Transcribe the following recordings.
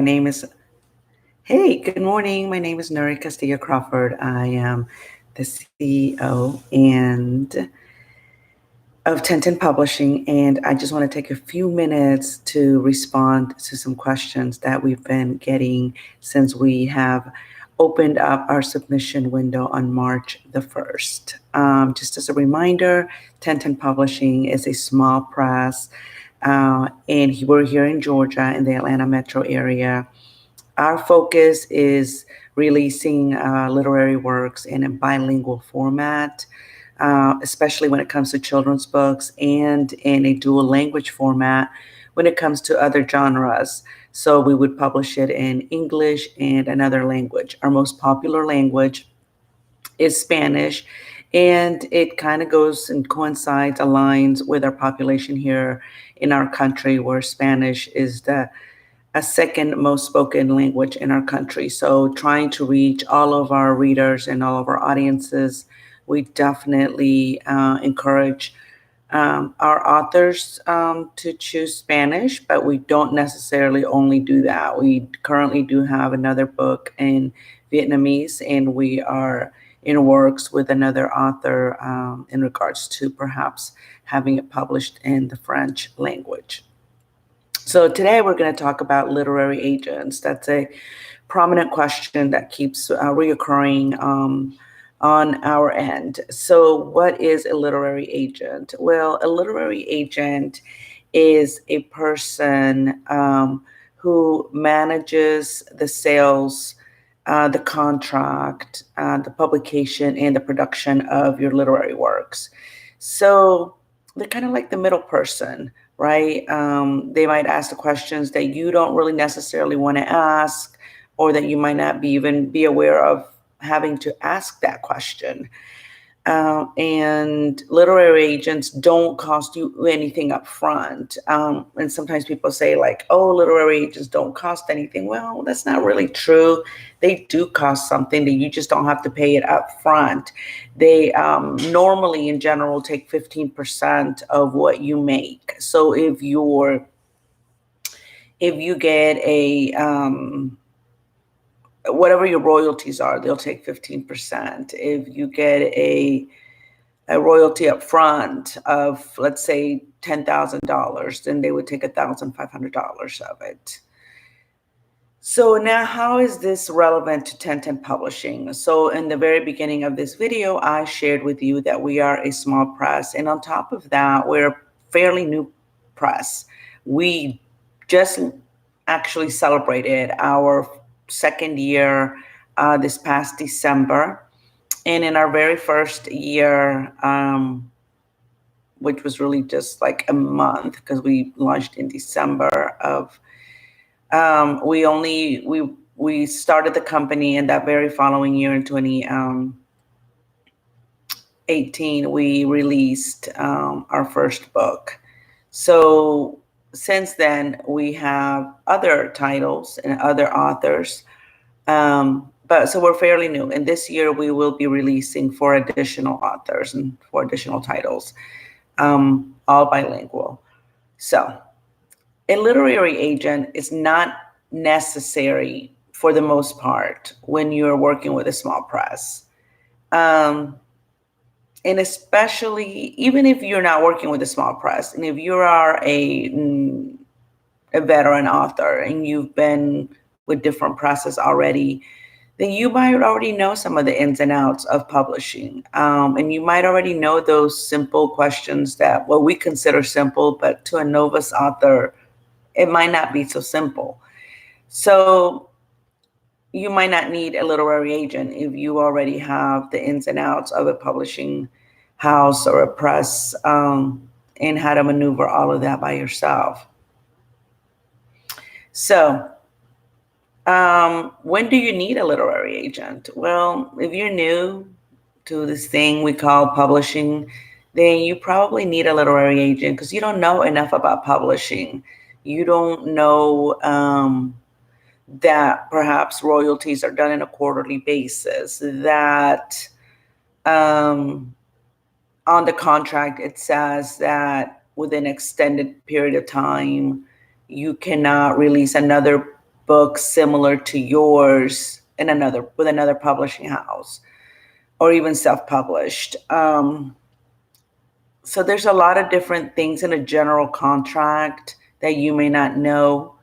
name is, hey, good morning. My name is Nuri Castillo Crawford. I am the CEO of 1010 Publishing, and I just want to take a few minutes to respond to some questions that we've been getting since we have opened up our submission window on March the 1st. Just as a reminder, 1010 Publishing is a small press, and we're here in Georgia in the Atlanta metro area. Our focus is releasing literary works in a bilingual format, especially when it comes to children's books, and in a dual language format when it comes to other genres. So we would publish it in English and another language. Our most popular language is Spanish, and it kind of goes and coincides, aligns with our population here in our country, where Spanish is the a second most spoken language in our country. So, trying to reach all of our readers and all of our audiences, we definitely encourage our authors to choose Spanish, but we don't necessarily only do that. We currently do have another book in Vietnamese, and we are in works with another author in regards to perhaps having it published in the French language. So today we're going to talk about literary agents. That's a prominent question that keeps reoccurring on our end. So what is a literary agent? Well, a literary agent is a person who manages the sales, the contract, the publication, and the production of your literary works. So they're kind of like the middle person, right? They might ask the questions that you don't really necessarily want to ask, or that you might not even be aware of having to ask that question. And literary agents don't cost you anything up front. And sometimes people say, like, oh, literary agents don't cost anything. Well, that's not really true. They do cost something, that you just don't have to pay it up front. They normally, in general, take 15% of what you make. So if you get a whatever your royalties are, they'll take 15%. If you get a royalty up front of, let's say, $10,000, then they would take $1,500 of it. So now, how is this relevant to 1010 Publishing? So in the very beginning of this video, I shared with you that we are a small press. And on top of that, we're a fairly new press. We just actually celebrated our second year this past December. And in our very first year, which was really just like a month, because we launched in December of, we started the company, and that very following year in 2018, we released our first book. So since then, we have other titles and other authors. But so we're fairly new. And this year we will be releasing 4 additional authors and 4 additional titles, all bilingual. So a literary agent is not necessary for the most part when you're working with a small press. And especially, even if you're not working with a small press, and if you are a veteran author and you've been with different presses already, then you might already know some of the ins and outs of publishing. And you might already know those simple questions that, well, we consider simple, but to a novice author, it might not be so simple. So you might not need a literary agent if you already have the ins and outs of a publishing house or a press, and how to maneuver all of that by yourself. So when do you need a literary agent? Well, if you're new to this thing we call publishing, then you probably need a literary agent because you don't know enough about publishing. You don't know that perhaps royalties are done on a quarterly basis, that on the contract it says that within an extended period of time, you cannot release another books similar to yours in another publishing house, or even self-published. So there's a lot of different things in a general contract that you may not know,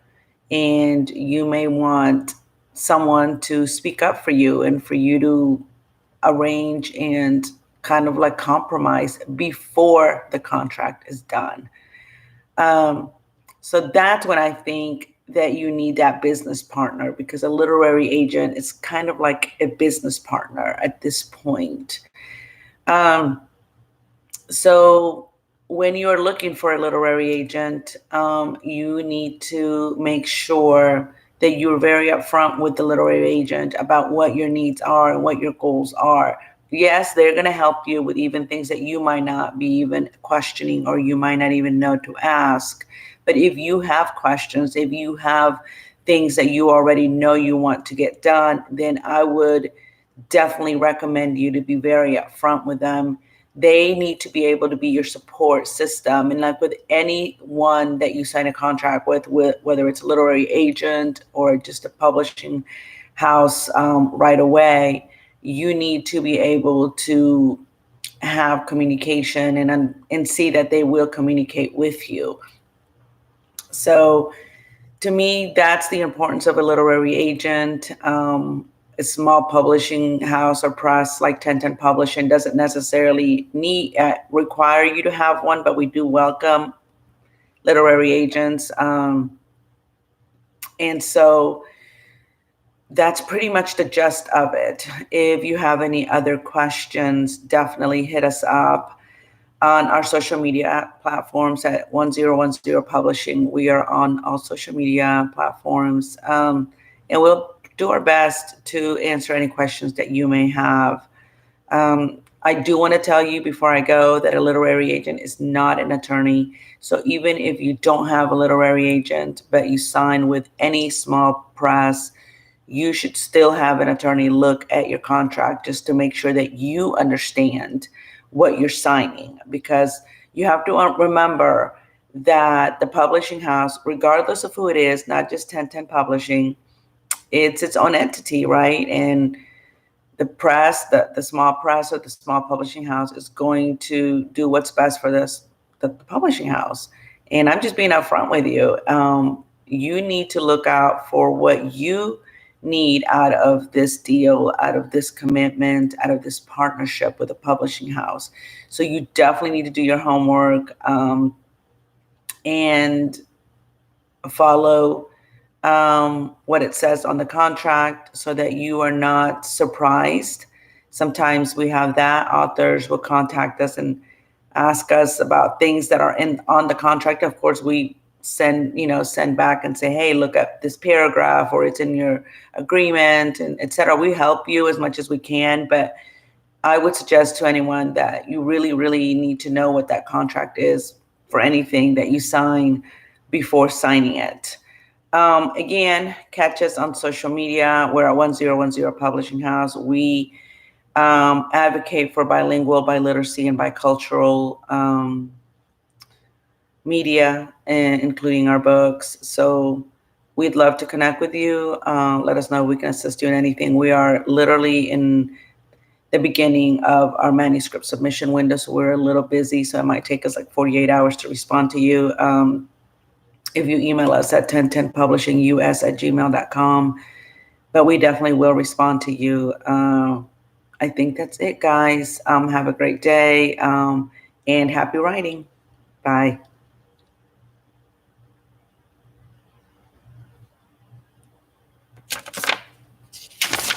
and you may want someone to speak up for you and for you to arrange and kind of like compromise before the contract is done. Um, so that's when I think that you need that business partner, because a literary agent is kind of like a business partner at this point. Um, so when you're looking for a literary agent, you need to make sure that you're very upfront with the literary agent about what your needs are and what your goals are. Yes, they're going to help you with even things that you might not be even questioning or you might not even know to ask. But if you have questions, if you have things that you already know you want to get done, then I would definitely recommend you to be very upfront with them. They need to be able to be your support system. And like with anyone that you sign a contract with whether it's a literary agent or just a publishing house, right away, you need to be able to have communication and see that they will communicate with you. So to me, that's the importance of a literary agent. A small publishing house or press like 1010 Publishing doesn't necessarily require you to have one, but we do welcome literary agents. And so that's pretty much the gist of it. If you have any other questions, definitely hit us up on our social media platforms at 1010 Publishing. We are on all social media platforms, and we'll do our best to answer any questions that you may have. I do want to tell you before I go that a literary agent is not an attorney. So even if you don't have a literary agent, but you sign with any small press, you should still have an attorney look at your contract just to make sure that you understand what you're signing, because you have to remember that the publishing house, regardless of who it is, not just 1010 Publishing, it's its own entity, right? And the press, the small press or the small publishing house is going to do what's best for the publishing house. And I'm just being upfront with you. You need to look out for what you need out of this deal, out of this commitment, out of this partnership with a publishing house. So you definitely need to do your homework, and follow what it says on the contract so that you are not surprised. Sometimes we have that authors will contact us and ask us about things that are on the contract. Of course, we send back and say, hey, look at this paragraph, or it's in your agreement, and et cetera. We help you as much as we can, but I would suggest to anyone that you really, really need to know what that contract is for anything that you sign before signing it. Again, catch us on social media. We're at 1010 Publishing House. We advocate for bilingual, biliteracy, and bicultural media, including our books. So we'd love to connect with you. Let us know if we can assist you in anything. We are literally in the beginning of our manuscript submission window, so we're a little busy. So it might take us like 48 hours to respond to you. If you email us at 1010publishingus@gmail.com, but we definitely will respond to you. I think that's it, guys. Have a great day, and happy writing. Bye.